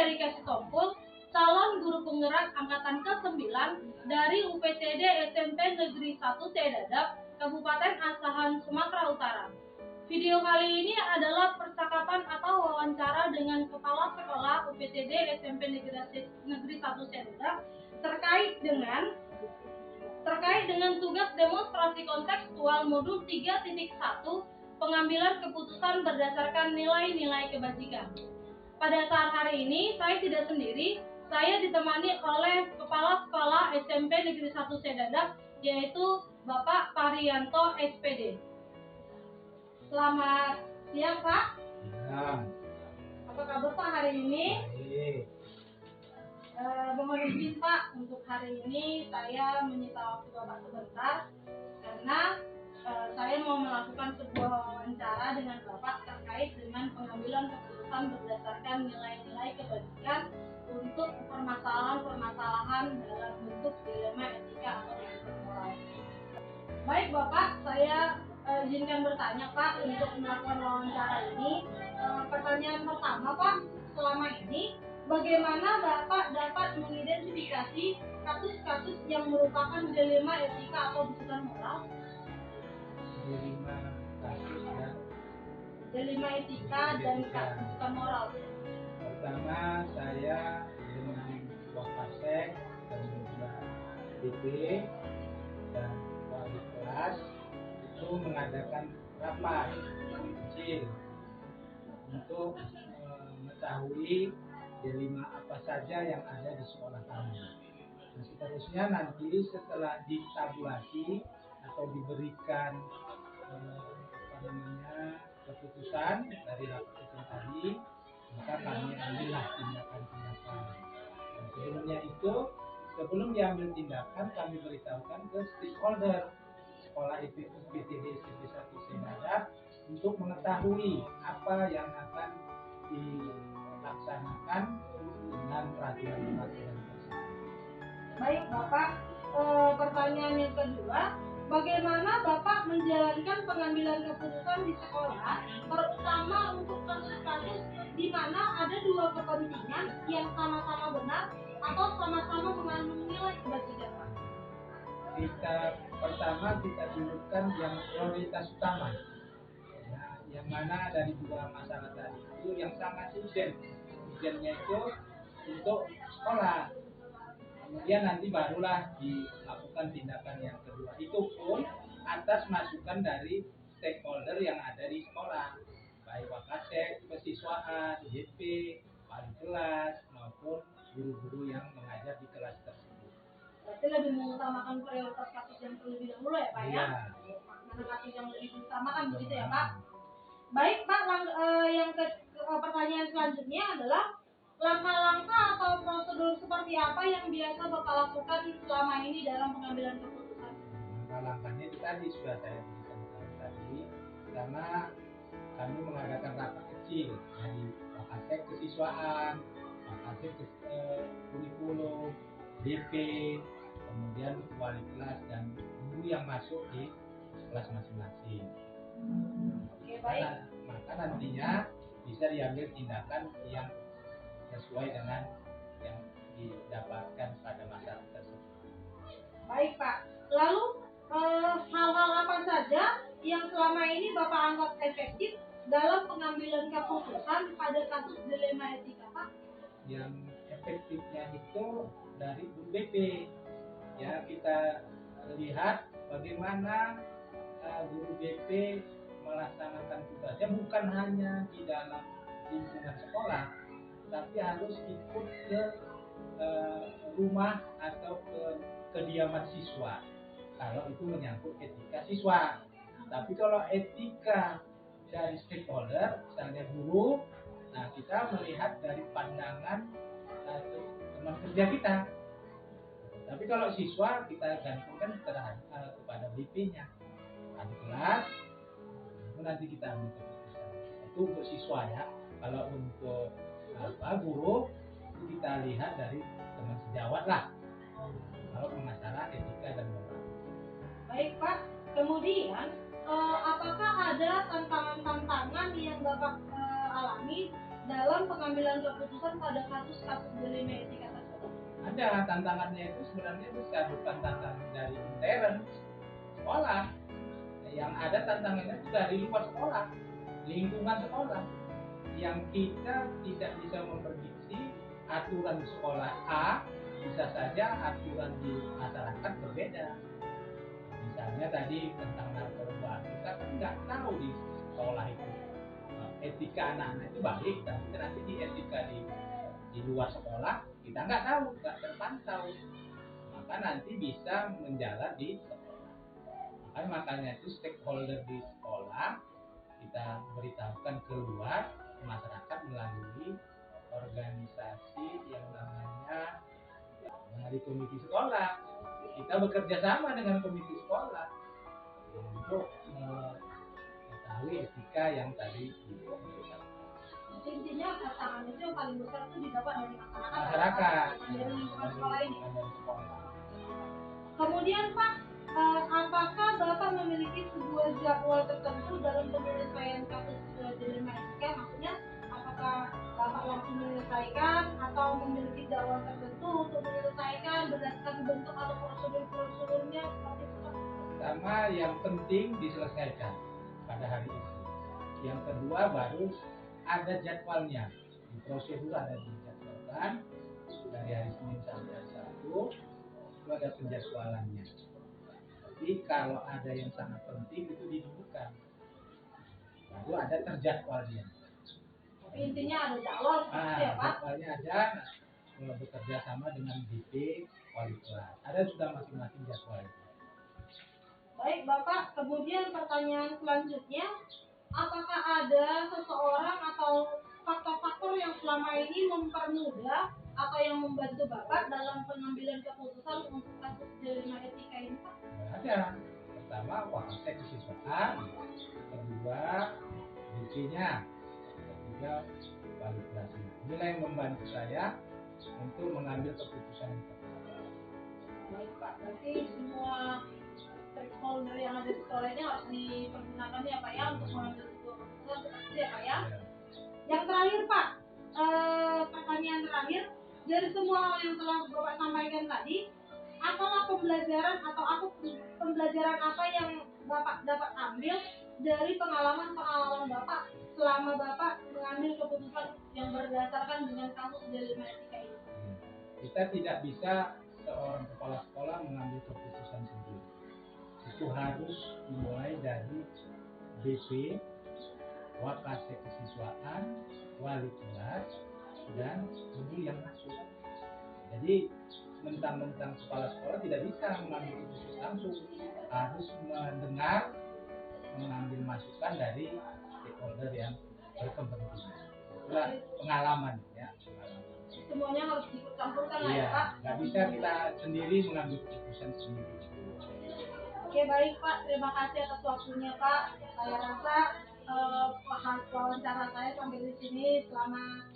Erika Sitompul, calon guru penggerak angkatan ke-9 dari UPTD SMP Negeri 1 Cedadap, Kabupaten Asahan, Sumatera Utara. Video kali ini adalah percakapan atau wawancara dengan Kepala Sekolah UPTD SMP Negeri 1 Cedadap terkait dengan tugas demonstrasi kontekstual modul 3.1 pengambilan keputusan berdasarkan nilai-nilai kebajikan. Pada saat hari ini saya tidak sendiri, saya ditemani oleh Kepala Sekolah SMP Negeri 1 Cedadap, yaitu Bapak Parianto SPD. Selamat siang Pak. Ya. Apa kabar Pak hari ini? Baik. Mohon izin Pak, untuk hari ini saya menyita waktu Bapak sebentar karena saya mau melakukan sebuah wawancara dengan Bapak terkait dengan pengambilan keputusan berdasarkan nilai-nilai kebajikan untuk permasalahan-permasalahan dalam bentuk dilema etika atau etika moral. Baik Bapak, saya izinkan bertanya Pak untuk melakukan wawancara ini. Pertanyaan pertama Pak, selama ini bagaimana Bapak dapat mengidentifikasi kasus-kasus yang merupakan dilema etika atau bisikan moral? Dilema kasus dan Dilema etika dan bisikan moral. Pertama saya dengan Wakasek dan juga DP dan wali kelas itu mengadakan rapat kecil untuk mengetahui dilema apa saja yang ada di sekolah kami. Nah, seterusnya nanti setelah ditabulasi atau diberikan keputusan dari rapat kecil tadi, maka kami ambillah tindakan-tindakan. Dan sebelumnya itu, sebelum diambil tindakan, kami beritahukan ke stakeholder sekolah UPTD SMP 1 Cedadap untuk mengetahui apa yang akan dilaksanakan dengan peraturan-peraturan tersebut. Baik Bapak, pertanyaan yang kedua, bagaimana Bapak menjalankan pengambilan keputusan di sekolah, terutama untuk kasus-kasus di mana ada dua kepentingan yang sama-sama benar atau sama-sama mengandung nilai kebajikan Pak? Pertama kita dudukkan yang prioritas utama. Nah, yang mana dari dua masalah tadi itu yang sangat urgennya itu untuk sekolah. Kemudian nanti barulah dilakukan tindakan yang kedua. Itu pun atas masukan dari stakeholder yang ada di sekolah, baik Wakasek, kesiswaan, JP, wali kelas maupun guru-guru yang mengajar di kelas tersebut. Berarti lebih mengutamakan prioritas kasus yang terlebih dahulu ya Pak ya? Mana kasus yang lebih diutamakan begitu ya Pak? Baik Pak, pertanyaan selanjutnya adalah langkah-langkah atau prosedur seperti apa yang biasa Bapak lakukan selama ini dalam pengambilan keputusan? Langkah-langkahnya itu tadi sudah saya berikan tadi, karena kami mengadakan rapat kecil dari Wakasek kesiswaan, Wakasek kurikulum, DP, kemudian wali kelas dan guru yang masuk di kelas masing-masing. Oke, baik. Maka nantinya bisa diambil tindakan yang sesuai dengan yang didapatkan pada masa tersebut. Baik Pak, lalu hal-hal apa saja yang selama ini Bapak anggap efektif dalam pengambilan keputusan pada kasus dilema etika Pak? Yang efektifnya itu dari BP, ya kita lihat bagaimana guru BP melaksanakan tugasnya bukan hanya di dalam lingkungan sekolah, tapi harus ikut ke rumah atau ke kediaman siswa kalau itu menyangkut etika siswa. Tapi kalau etika dari stakeholder, misalnya guru, nah kita melihat dari pandangan teman kerja kita. Tapi kalau siswa kita gantungkan kepada BP-nya, adik kelas, itu nanti kita ambil keputusan. Itu untuk siswa ya. Kalau untuk guru itu kita lihat dari teman sejawat lah. Kalau masalah etika dan moral. Baik Pak, kemudian apakah ada tantangan-tantangan yang Bapak alami dalam pengambilan keputusan pada kasus-kasus dilema etika tersebut? Ada tantangannya itu sebenarnya besar, bukan tantangan dari intern sekolah. Yang ada tantangannya itu dari luar sekolah, lingkungan sekolah, yang kita tidak bisa memprediksi aturan sekolah A, bisa saja aturan di masyarakat berbeda. Misalnya tadi tentang narkoba, kita kan nggak tahu di sekolah itu etika anak-anak itu baik, tapi nanti di etika di luar sekolah kita nggak tahu, nggak terpantau, maka nanti bisa menjalar di sekolah. Makanya itu stakeholder di sekolah kita beritahukan keluar masyarakat melalui organisasi yang namanya dari komite sekolah. Kita bekerja sama dengan komite sekolah untuk mengetahui etika yang tadi disampaikan. Intinya tantangan itu yang paling besar itu didapat dari masyarakat, dari lingkungan sekolah ini. Dari sekolah. Kemudian Pak, apakah Bapak memiliki sebuah jadwal tertentu dalam penyelesaian kasus dilema etika? Maksudnya, apakah Bapak langsung menyelesaikan atau memiliki jadwal tertentu untuk menyelesaikan berdasarkan bentuk atau prosedurnya seperti itu? Pertama, yang penting diselesaikan pada hari itu. Yang kedua, baru ada jadwalnya. Di prosedur ada dijadwalkan dari hari Senin sampai hari Sabtu, itu ada penjadwalannya. Tapi kalau ada yang sangat penting itu didudukkan, baru ada terjadwalnya. Intinya ada jadwal, ya Pak? Jadwalnya ada, bekerja sama dengan BP wali kelas. Ada sudah masing-masing jadwal. Baik Bapak, kemudian pertanyaan selanjutnya, apakah ada seseorang atau faktor-faktor yang selama ini mempermudah atau yang membantu Bapak dalam pengambilan keputusan untuk kasus dilema etika ini Pak? Ada. Pertama, wakasek kesiswaan. Kedua, BP-nya. Ketiga, wali kelasnya. Inilah yang membantu saya untuk mengambil keputusan itu. Baik Pak, berarti semua stakeholder yang ada di sekolah ini harus dipergunakan ya Pak ya untuk mengambil sebuah keputusan seperti ya Pak ya. Yang terakhir Pak, pertanyaan terakhir, dari semua hal yang telah Bapak sampaikan tadi, apalah pembelajaran atau pembelajaran apa yang Bapak dapat ambil dari pengalaman Bapak selama Bapak mengambil keputusan yang berdasarkan dengan kasus dilema etika ini? Kita tidak bisa seorang kepala sekolah mengambil keputusan sendiri. Itu harus dimulai dari BP, wakasek kesiswaan, wali kelas, dan guru yang masuk. Jadi mentang-mentang kepala sekolah tidak bisa mengambil keputusan langsung, harus mendengar, mengambil masukan dari stakeholder yang berkepentingan. Itulah pengalaman ya. Semuanya harus dicampurkan lah ya Pak. Nggak bisa kita sendiri mengambil keputusan sendiri. Oke baik Pak, terima kasih atas waktunya Pak. Saya rasa wawancara saya sampai di sini. Selama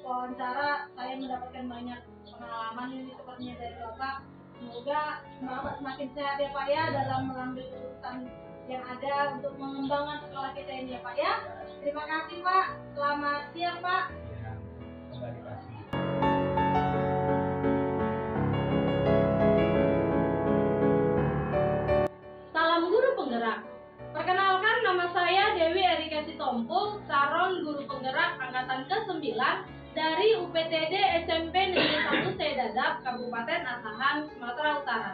wawancara saya mendapatkan banyak pengalaman ini sepertinya dari Bapak. Semoga Bapak semakin sehat ya Pak ya dalam mengambil keputusan yang ada untuk mengembangkan sekolah kita ini ya Pak ya. Terima kasih Pak. Selamat siang Pak. Ya, kembali kasih. Salam Guru Penggerak. Perkenalkan, nama saya Dewi Erika Sitompul, calon guru penggerak angkatan ke-9 dari UPTD SMP Negeri 1 Sedadap, Kabupaten Asahan, Sumatera Utara.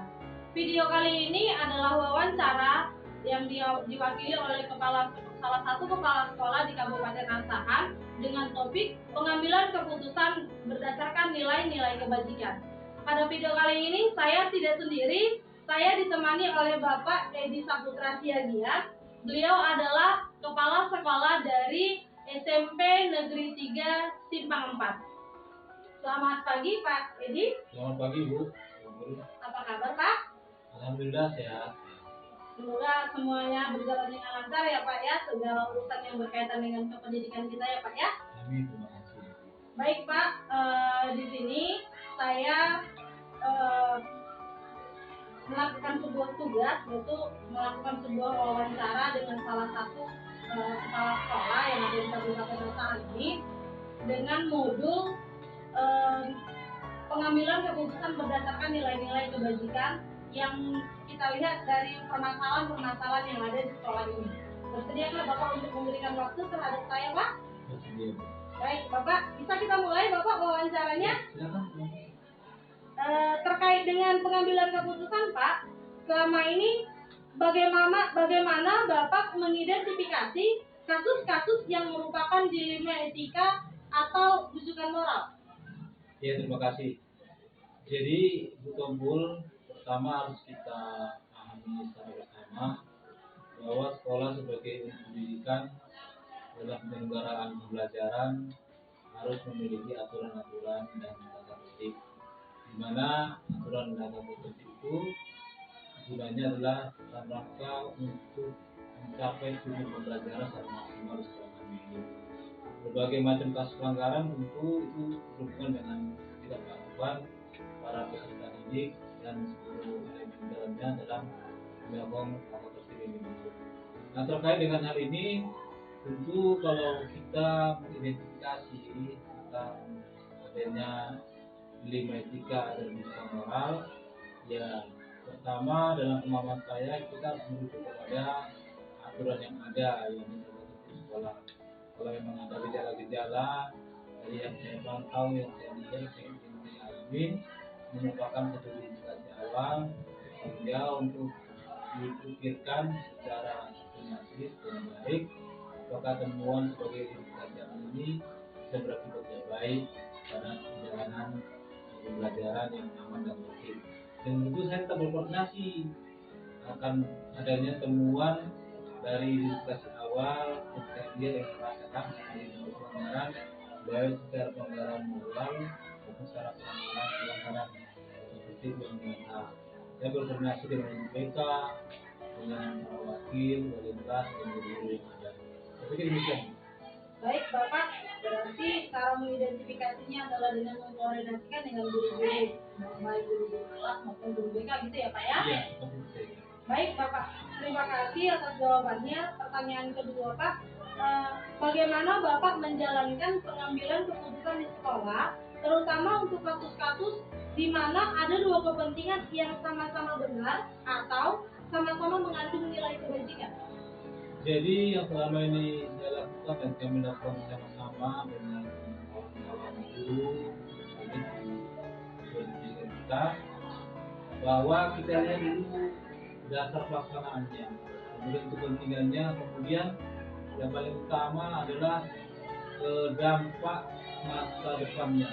Video kali ini adalah wawancara yang diwakili oleh salah satu kepala sekolah di Kabupaten Asahan dengan topik pengambilan keputusan berdasarkan nilai-nilai kebajikan. Pada video kali ini saya tidak sendiri, saya ditemani oleh Bapak Edi Saputra Siagian. Beliau adalah kepala sekolah dari SMP Negeri 3 Simpang 4. Selamat pagi Pak Edi. Selamat pagi Bu. Apa kabar Pak? Alhamdulillah sehat. Semoga semuanya berjalan dengan lancar ya Pak ya, segala urusan yang berkaitan dengan kependidikan kita ya Pak ya. Amin, terima kasih. Baik Pak, di sini saya melakukan sebuah tugas, yaitu melakukan sebuah wawancara dengan salah satu kepala sekolah yang ada di Kabupaten Asahan ini dengan modul pengambilan keputusan berdasarkan nilai-nilai kebajikan yang kita lihat dari permasalahan-permasalahan yang ada di sekolah ini. Bersediakah Bapak untuk memberikan waktu terhadap saya, Pak? Bersedia. Baik, Bapak, bisa kita mulai, Bapak, wawancaranya? Silakan. Terkait dengan pengambilan keputusan, Pak, selama ini bagaimana Bapak mengidentifikasi kasus-kasus yang merupakan dilema etika atau bujukan moral? Ya, terima kasih. Jadi betul pertama harus kita pahami secara bersama bahwa sekolah sebagai unit pendidikan dalam penyelenggaraan pembelajaran harus memiliki aturan-aturan dan tata tertib, di mana aturan dan tata tertib itu gunanya adalah dalam rangka untuk mencapai tujuan pembelajaran secara maksimal di sekolah ini. Berbagai macam kasus pelanggaran tentu itu berhubungan dengan ketidakpatuhan para peserta didik dan seluruh elemen dalamnya dalam mendorong tata tertib yang dimaksud. Nah, terkait dengan hal ini, tentu kalau kita mengidentifikasi tentang adanya dilema etika dan bujukan moral, ya pertama dalam pemahaman saya kita harus merujuk kepada aturan yang ada yang terdapat di sekolah. Kalau memang ada gejala-gejala dari yang saya pantau, yang saya lihat, yang saya alami, merupakan satu indikasi awal sehingga untuk dipikirkan secara sistematis dan baik apakah temuan sebagai indikasi awal ini bisa berakibat yang baik pada perjalanan pembelajaran yang aman dan tertib. Dan tentu saya tetap berkoordinasi akan adanya temuan dari indikasi awal ketika dia yang merasakan sebagai pelanggaran, baik secara pelanggaran moral maupun secara pelanggaran tertib yang nyata. Saya berkoordinasi dengan BK, dengan para wakil, wali kelas, dan guru-guru yang ada. Saya pikir demikian. Baik, Bapak, berarti cara mengidentifikasinya adalah dengan mengkoordinasikan dengan guru-guru, baik guru-guru kelas maupun guru BK gitu ya, Pak ya? Iya, seperti itu. Baik, Bapak, terima kasih atas jawabannya. Pertanyaan kedua, Pak, bagaimana Bapak menjalankan pengambilan keputusan di sekolah, terutama untuk kasus-kasus di mana ada dua kepentingan yang sama-sama benar atau sama-sama mengandung nilai kebajikan? Jadi yang selama ini saya lakukan dan kami lakukan bersama-sama dengan kawan-kawan guru di pendidikan kita, bahwa kita lihat dulu dasar pelaksanaannya, kemudian kepentingannya, kemudian yang paling utama adalah dampak masa depannya,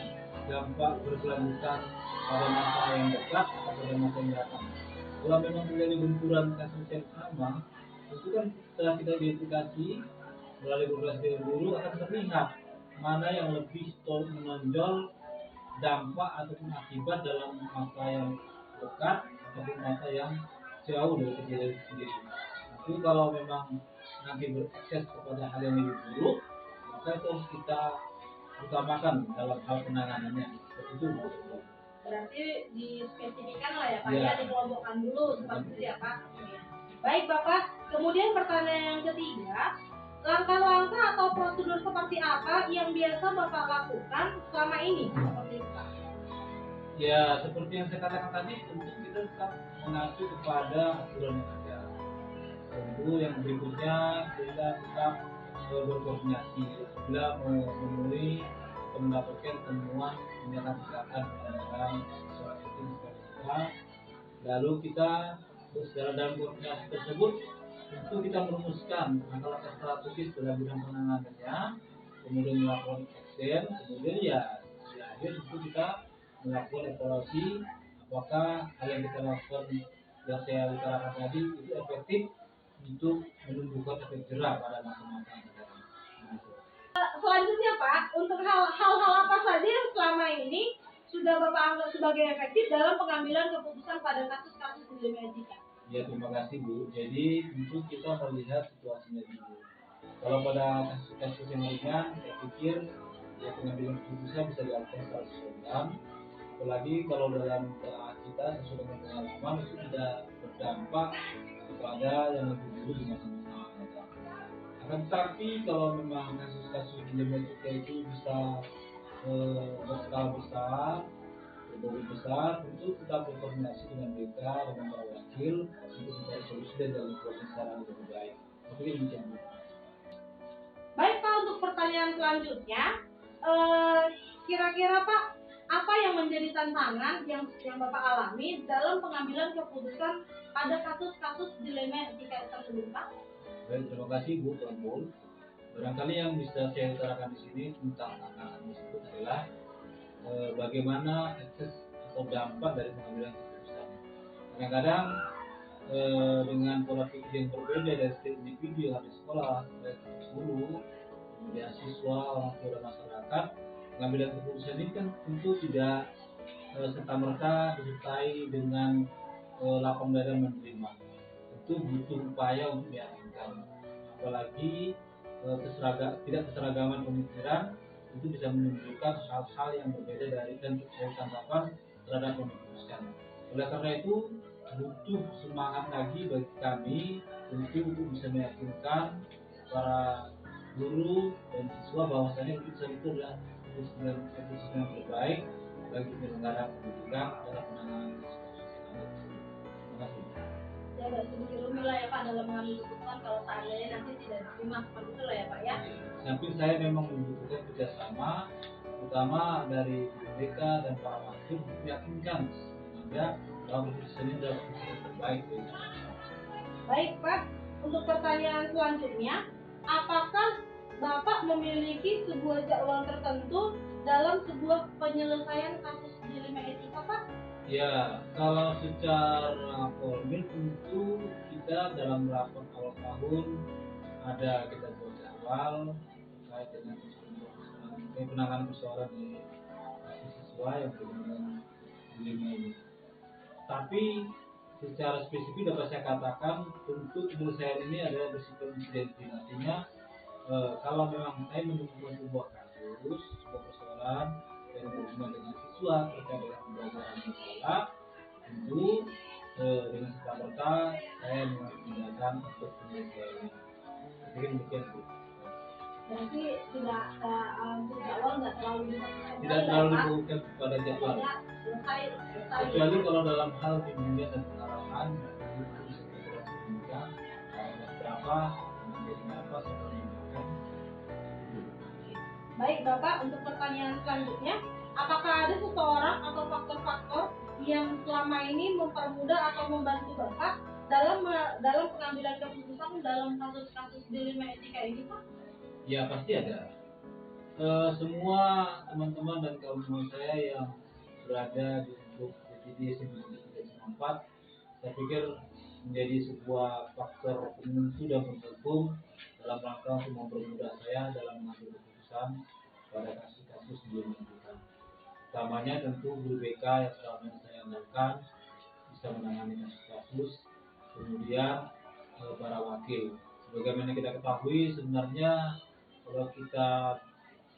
dampak berkelanjutan pada masa yang dekat atau pada masa yang datang. Kalau memang terjadi benturan kasus yang sama, itu kan setelah kita identifikasi melalui koordinasi dengan guru akan terlihat mana yang lebih menonjol dampak ataupun akibat dalam masa yang dekat ataupun masa yang jauh dari kejadian itu sendiri. Tapi kalau memang nanti berakses kepada hal yang lebih buruk, maka itu harus kita utamakan dalam hal penanganannya. Seperti itu maksudnya. Berarti dispesifikan lah ya Pak, Ya. ya dikelompokkan dulu seperti itu ya Pak. Baik Bapak, kemudian pertanyaan yang ketiga, langkah-langkah atau prosedur seperti apa yang biasa Bapak lakukan selama ini? Seperti itu Pak. Ya, seperti yang saya katakan tadi, tentu kita tetap mengacu kepada aturan yang ada. Tentu yang berikutnya kita tetap berkoordinasi apabila memenuhi atau mendapatkan temuan tindakan kesehatan pelanggaran soal etik di sekolah. Lalu kita secara dalam koordinasi tersebut tentu kita merumuskan langkah-langkah strategis dalam bidang penanganannya, kemudian melakukan action, kemudian ya di akhir tentu kita melakukan evaluasi apakah hal yang kita lakukan yang saya utarakan tadi itu efektif untuk menumbuhkan efek jerah pada masa-masa yang akan datang. Selanjutnya Pak, untuk hal-hal apa saja yang selama ini sudah Bapak anggap sebagai efektif dalam pengambilan keputusan pada kasus-kasus dilema etika? Ya, terima kasih Bu. Jadi tentu kita melihat situasinya dulu. Kalau pada kasus-kasus yang ringan, saya pikir ya pengambilan keputusan bisa dilakukan secara spontan. Apalagi kalau dalam kita sesuai dengan pengalaman itu tidak berdampak kepada yang lebih dulu di masa-masa yang datang. Akan tetapi kalau memang kasus-kasus dilematika itu bisa berskala besar, berbobot besar, tentu kita berkoordinasi dengan BK, dengan para wakil untuk mencari solusi dan jalan keluarnya secara lebih baik. Tapi demikian. Baik Pak, untuk pertanyaan selanjutnya, kira-kira Pak, apa yang menjadi tantangan yang Bapak alami dalam pengambilan keputusan pada kasus-kasus dilema etika tersebut Pak? Baik, terima kasih Bu Tuan. Barangkali yang bisa saya utarakan di sini tentang tantangan tersebut adalah bagaimana akses atau dampak dari pengambilan keputusan. Kadang-kadang dengan pola pikir yang berbeda dari setiap individu yang ada di sekolah, baik guru, kemudian siswa, orang tua dan masyarakat, pengambilan keputusan ini kan tentu tidak serta-merta disertai dengan lapang dada menerima. Tentu butuh upaya untuk meyakinkan, apalagi tidak keseragaman pemikiran itu bisa menunjukkan hal-hal yang berbeda dari tanggapan terhadap yang diputuskan. Oleh karena itu butuh semangat lagi bagi kami tentu untuk bisa meyakinkan para guru dan siswa bahwasanya keputusan itu adalah keputusan yang terbaik bagi penyelenggara pendidikan dalam penanganan kasus yang ada. Terima kasih. Ya nggak sedikit rumit lah ya Pak dalam mengambil keputusan kalau seandainya nanti tidak diterima seperti itu lah ya Pak ya. Samping saya memang membutuhkan kerjasama, terutama dari BK dan para wakil untuk meyakinkan sehingga bahwa keputusan ini adalah keputusan yang terbaik. Baik Pak, untuk pertanyaan selanjutnya, apakah Bapak memiliki sebuah jadwal tertentu dalam sebuah penyelesaian kasus dilema etika Pak? Ya, kalau secara formil tentu kita dalam rapat awal tahun ada kita buat jadwal terkait dengan penanganan persoalan di siswa yang berhubungan dilema ini. Tapi secara spesifik dapat saya katakan tentu penyelesaian ini adalah bersifat insidentil. Artinya kalau memang saya menemukan sebuah kasus, sebuah persoalan yang berhubungan dengan siswa terkait dengan pembelajaran di sekolah, tentu dengan serta-merta saya mengambil tindakan untuk penyelesaiannya. Jadi demikian Bu. Berarti tidak jadwal nggak terlalu Tidak terlalu dibutuhkan pada jadwal. Selesai. Kecuali kalau dalam hal bimbingan dan pengarahan, itu bisa berkolaborasi dengan berapa, menjadi apa, seperti itu. Baik Bapak, untuk pertanyaan selanjutnya, apakah ada seseorang atau faktor-faktor yang selama ini mempermudah atau membantu Bapak dalam pengambilan keputusan dalam kasus-kasus dilema etika ini Pak? Ya pasti ada. Semua teman-teman dan kawan-kawan saya yang berada di lingkup DPD 1934, saya pikir menjadi sebuah faktor penentu dan pendukung dalam rangka untuk mempermudah saya dalam mengambil keputusan pada kasus-kasus dilema etika. Utamanya tentu guru BK yang selama ini saya andalkan bisa menangani kasus-kasus, kemudian para wakil. Sebagaimana kita ketahui sebenarnya kalau kita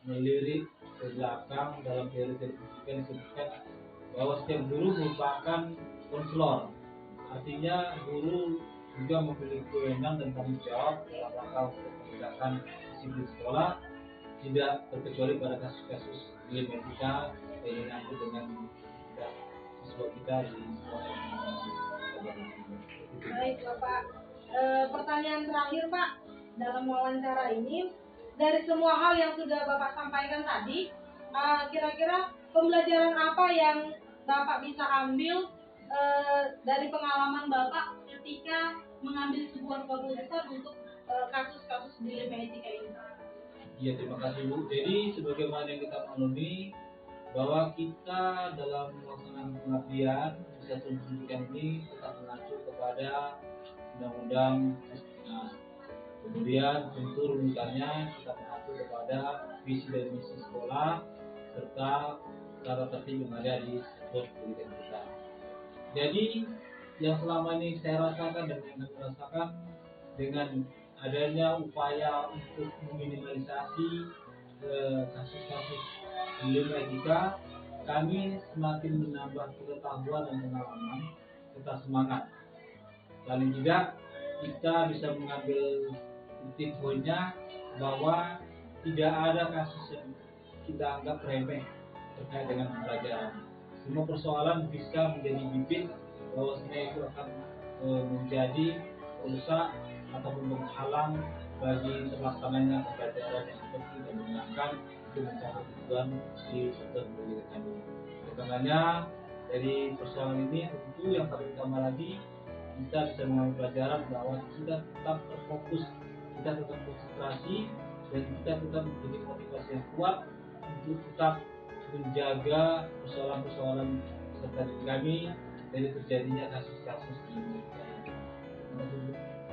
melirik ke belakang dalam teori pendidikan disebutkan bahwa setiap guru merupakan konselor. Artinya guru juga memiliki kewenangan dan tanggung jawab dalam rangka untuk menegakkan disiplin sekolah, tidak terkecuali pada kasus-kasus dilema etika yang menyangkut dengan siswa kita di sekolah yang Baik Bapak, pertanyaan terakhir Pak dalam wawancara ini, dari semua hal yang sudah Bapak sampaikan tadi, kira-kira pembelajaran apa yang Bapak bisa ambil dari pengalaman Bapak ketika mengambil sebuah keputusan untuk kasus-kasus dilema etika ini? Ya, terima kasih Bu. Jadi sebagaimana yang kita maklumi bahwa kita dalam melaksanakan pengabdian di satuan pendidikan ini tetap mengacu kepada undang-undang Disiplinasi. Kemudian tentu runutannya kita mengacu kepada visi dan misi sekolah serta tata tertib yang ada di satuan pendidikan kita. Jadi yang selama ini saya rasakan dan yang kami rasakan dengan adanya upaya untuk meminimalisasi kasus-kasus dilema etika, kami semakin menambah pengetahuan dan pengalaman serta semangat. Paling tidak kita bisa mengambil titik poinnya bahwa tidak ada kasus yang kita anggap remeh terkait dengan pembelajaran. Semua persoalan bisa menjadi bibit bahwasanya itu akan menjadi perusak ataupun penghalang bagi terlaksananya pembelajaran yang penting dan menyenangkan untuk mencapai tujuan di sektor pendidikan ini. Karena dari persoalan ini tentu yang paling utama lagi kita bisa mengambil pelajaran bahwa kita tetap terfokus, kita tetap konsentrasi, dan kita tetap memiliki motivasi yang kuat untuk tetap menjaga persoalan-persoalan serta diri kami dari terjadinya kasus-kasus di Indonesia.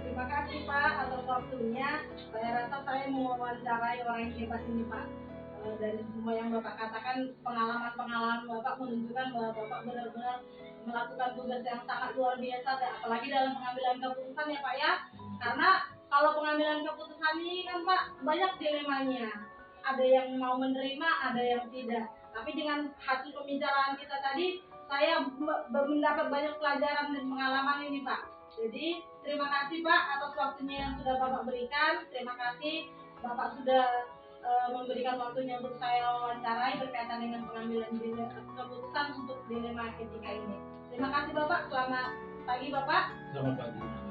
Terima kasih Pak atas waktunya. Saya rasa saya mewawancarai orang yang hebat ini Pak. Dari semua yang Bapak katakan, pengalaman-pengalaman Bapak menunjukkan bahwa Bapak benar-benar melakukan tugas yang sangat luar biasa, apalagi dalam pengambilan keputusan ya Pak ya. Karena kalau pengambilan keputusan ini kan Pak banyak dilemanya. Ada yang mau menerima, ada yang tidak. Tapi dengan hasil pembicaraan kita tadi, saya mendapat banyak pelajaran dan pengalaman ini Pak. Jadi terima kasih Pak atas waktunya yang sudah Bapak berikan. Terima kasih Bapak sudah memberikan waktunya untuk saya wawancarai berkaitan dengan pengambilan keputusan untuk dilema etika ini. Terima kasih Bapak. Selamat pagi Bapak. Selamat pagi.